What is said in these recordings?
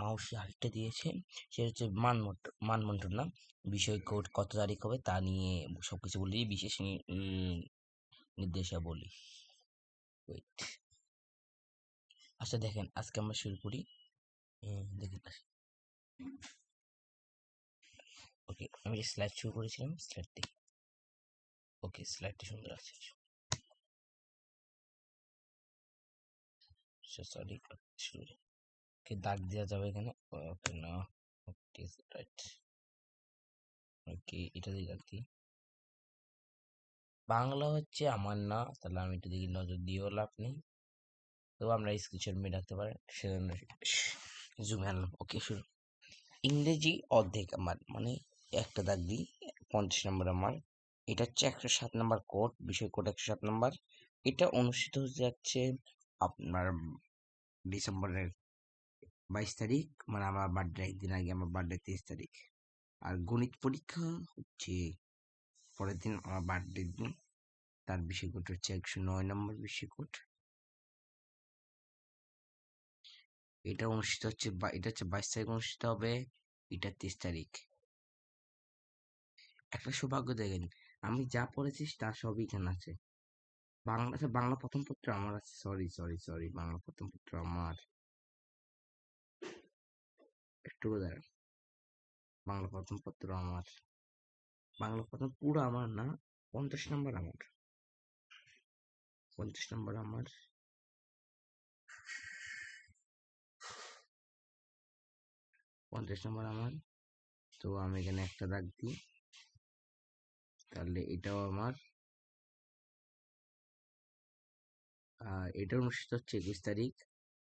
মাউসি আরেকটা দিয়েছে, সেটা হচ্ছে মানমন্ডল না, বিষয় কোড কত তারিখ হবে তা নিয়ে সবকিছু বলি, বিশেষ নির্দেশাবলী। ওয়েট, আচ্ছা দেখেন আজকে আমরা শুরু করি। দেখেন, ওকে আমি যে স্লাইড শুরু করেছিলাম স্লাইডটি, ওকে স্লাইডটি সুন্দর আছে, সরি শুরু, ওকে দাগ দেওয়া যাবে এখানে, ওকে না, ওকে রাইট, ওকে এটা দিয়ে দাগ দিই। বাংলা হচ্ছে আমার না, তাহলে আমি একটু দিকে নজর দিয়েও লাভ নেই, তো আমরা স্ক্রিনশট নিয়ে রাখতে পারেন, সেজন্য জুম আনলাম। ওকে শুরু। ইংরেজি অর্ধেক আমার, মানে একটা দাগ দিই, 50 নম্বর আমার। এটা হচ্ছে 107 নম্বর কোড, বিষয় কোড 107 নম্বর। এটা অনুষ্ঠিত হতে যাচ্ছে আপনার ডিসেম্বরের 22 তারিখ, মানে আমার বার্থডে একদিন আগে, আমার বার্থডে 23 তারিখ। আর গণিত পরীক্ষা হচ্ছে পরের দিন, আমার বার্থডে দিন। তার বিষয় কোড হচ্ছে 109 নম্বর বিষয় কোড। এটা অনুষ্ঠিত হচ্ছে, এটা হচ্ছে 22 তারিখ অনুষ্ঠিত হবে, এটা 23 তারিখ। একটা সৌভাগ্য দেখেন, আমি যা পড়েছি তার সবই এখানে আছে। বাংলা প্রথম পত্র আমার আছে, সরি সরি সরি, বাংলা প্রথম পত্র আমার, একটু দাঁড়ান, বাংলা প্রথম পত্র আমার, বাংলা প্রথম পুরো আমার না, 50 নম্বর আমার, 50 নম্বর আমার, 50 নম্বর আমার। তো আমি এখানে একটা দাগ দিই, তাহলে এটাও আমার। এটা অনুষ্ঠিত হচ্ছে 21 তারিখ।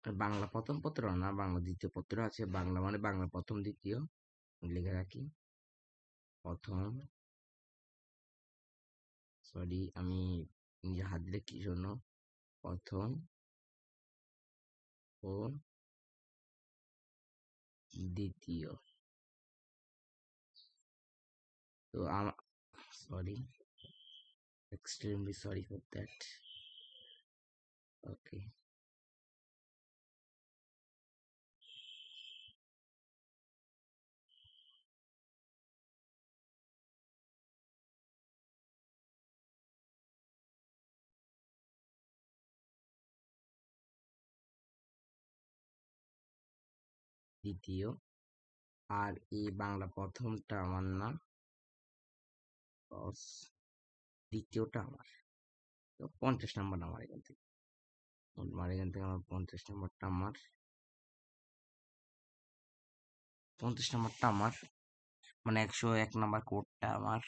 বাংলা প্রথম পত্র না, বাংলা দ্বিতীয় পত্র আছে, বাংলা মানে বাংলা প্রথম দ্বিতীয়, লিখে রাখি প্রথম, সরি আমি নিজে হাত দিলে কি জন্য, প্রথম ও দ্বিতীয়। তো sorry, extremely sorry for that. Okay, দ্বিতীয়। আর এই বাংলা প্রথমটা আমার না, দ্বিতীয়টা আমার। তো 50 নম্বর আমার এখান থেকে, আমার 50 নম্বরটা আমার, 50 নম্বরটা আমার, মানে 101 নম্বর কোডটা আমার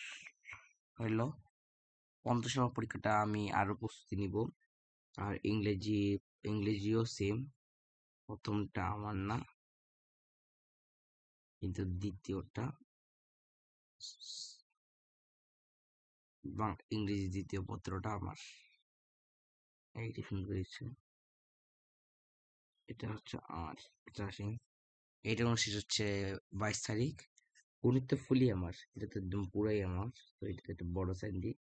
হইলো। 50 নম্বর পরীক্ষাটা আমি আরো প্রস্তুতি নিব। আর ইংরেজিও সেম, প্রথমটা আমার না, কিন্তু দ্বিতীয়টা, ইংরেজি দ্বিতীয় পত্রটা আমার। এইটি সুন্দর ইচ্ছে, এটা হচ্ছে আমার 85। এটা অনুষ্ঠিত হচ্ছে 22 তারিখ। গণিত তো ফুলই আমার, এটা তো একদম পুরাই আমার, তো এটা একটু বড় সাইন দিই,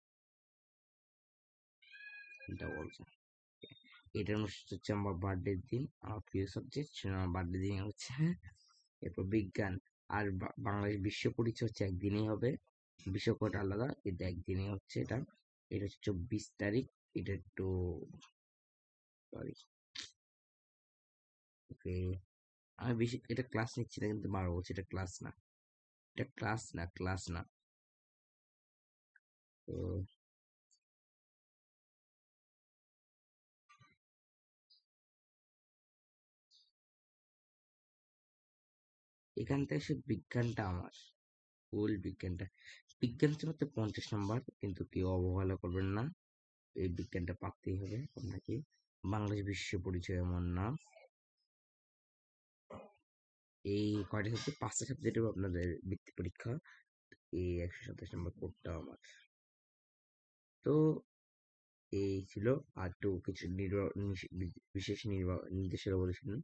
এটা বলছে। এটা অনুষ্ঠিত হচ্ছে আমার বার্থডে দিন, আমার প্রিয় সাবজেক্ট আমার বার্থডে দিন হচ্ছে। এরপর বিজ্ঞান আর বাংলাদেশ বিশ্ব পরিচয় হচ্ছে একদিনই হবে, বিশ্বকোড আলাদা, এটা একদিনই হচ্ছে। এটা এটা হচ্ছে 24 তারিখ। এটা একটু সরি, ওকে আমি বেশি এটা ক্লাস নিচ্ছি না, কিন্তু 12 বলছি, এটা ক্লাস না, এটা ক্লাস না, ক্লাস না। তো এখান থেকে সে বিজ্ঞানটা আমার, ফুল বিজ্ঞানটা, বিজ্ঞান হচ্ছে মাত্র 50 নম্বর, কিন্তু কেউ অবহেলা করবেন না, এই বিজ্ঞানটা পাতেই হবে আপনাকে। বাংলাদেশ বিশ্ব পরিচয় আমার নাম। এই কয়টা সাবজেক্ট, 5টা সাবজেক্টের আপনাদের বৃত্তি পরীক্ষা, এই 127 নম্বর কোডটা আমার। তো এই ছিল, আর একটু কিছু বিশেষ নির্দেশনা বলেছিলেন।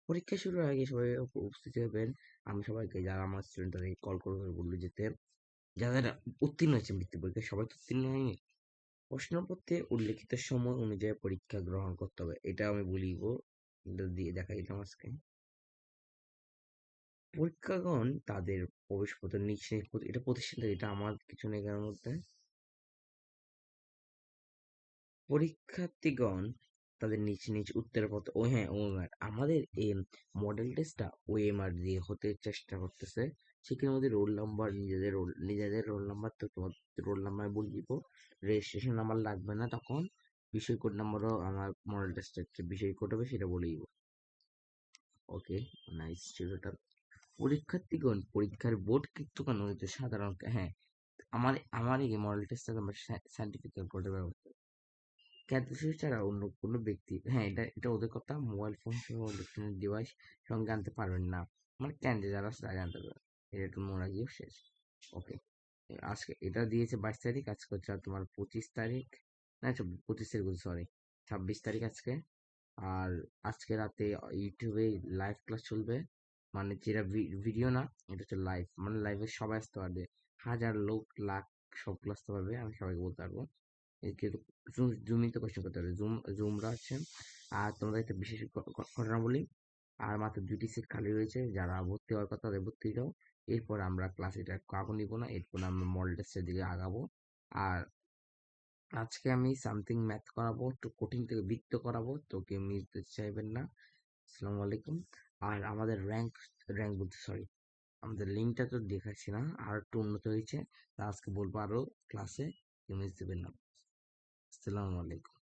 পরীক্ষা শুরুর আগে সবাই উপস্থিত হবেন। আমি সবাইকে, যারা আমার স্টুডেন্ট তাদেরকে কল করে বলবো যেতে, যাদের উত্তীর্ণ হয়েছে বৃত্তি পরীক্ষায়, সবাই তো উত্তীর্ণ হয়নি, প্রশ্নপত্রে উল্লেখিত সময় অনুযায়ী পরীক্ষা গ্রহণ করতে হবে, এটা আমি বলিব, এটা দিয়ে দেখাই দিলাম আজকে। পরীক্ষাগণ তাদের প্রবেশপত্র নিচ্ছে, এটা প্রতিষ্ঠান থেকে, এটা আমার কিছু নেই এর মধ্যে। পরীক্ষার্থীগণ তাদের নিজ নিজ উত্তরপত্র, ও হ্যাঁ, ওএমআর, আমাদের এই মডেল টেস্টটা ওএমআর দিয়ে হতে চেষ্টা করতেছে। সেখানে আমাদের রোল নাম্বার, নিজেদের রোল নাম্বার, তো তোমার রোল নাম্বার বলে দিব, রেজিস্ট্রেশন নাম্বার লাগবে না তখন। বিষয় কোড নাম্বারও আমার মডেল টেস্টের যে বিষয় কোড হবে সেটা বলে দিব। ওকে, নাইস ছিল। পরীক্ষার্থীগণ পরীক্ষার বোর্ড কৃতকান্য হইতে সাধারণ, হ্যাঁ, আমার এই মডেল টেস্টে আমরা সায়েন্টিফিক ক্যালকুলেটর ব্যবহার করি। ক্যালকুলেটর ছাড়া অন্য কোনো ব্যক্তি, হ্যাঁ, এটা ওদের কথা, মোবাইল ফোন সহ ইলেকট্রনিক ডিভাইস সঙ্গে আনতে পারবেন না, মানে ক্যান্ডি যারা আছে তারা আনতে পারবে। এটা একটু মনে রাখিও, শেষ। ওকে, আজকে এটা দিয়েছে 22 তারিখ, আজকে হচ্ছে আর তোমার 25 তারিখ, না 25 তারিখ, সরি 26 তারিখ আজকে। আর আজকে রাতে ইউটিউবে লাইভ ক্লাস চলবে, মানে যেটা ভিডিও না, এটা হচ্ছে লাইভ, মানে লাইভে সবাই আসতে পারবে, হাজার লোক লাখ সব আসতে পারবে, আমি সবাইকে বলতে পারবো। কিন্তু জুমিং তো কোয়েশ্চেন করতে পারবে, জুমরা আছেন। আর তোমাদের একটা বিশেষ ঘটনা বলি, আর মাত্র 2টি সিট খালি রয়েছে, যারা ভর্তি হওয়ার কথা তাদের ভর্তি হও। এরপর আমরা ক্লাস এটা কাগজ নিব না, এরপর আমরা মডেল টেস্টের দিকে আগাবো। আর আজকে আমি সামথিং ম্যাথ করাবো, একটু কঠিন থেকে বৃত্ত করাবো, তো কেউ মিস দিতে চাইবেন না। আসসালামু আলাইকুম। আর আমাদের র্যাঙ্ক বলতে, সরি, আমাদের লিঙ্কটা তো দেখাচ্ছি না, আর একটু উন্নত হয়েছে, তা আজকে বলবো আরো ক্লাসে, কেউ মিস দেবেন না। আসসালামু আলাইকুম।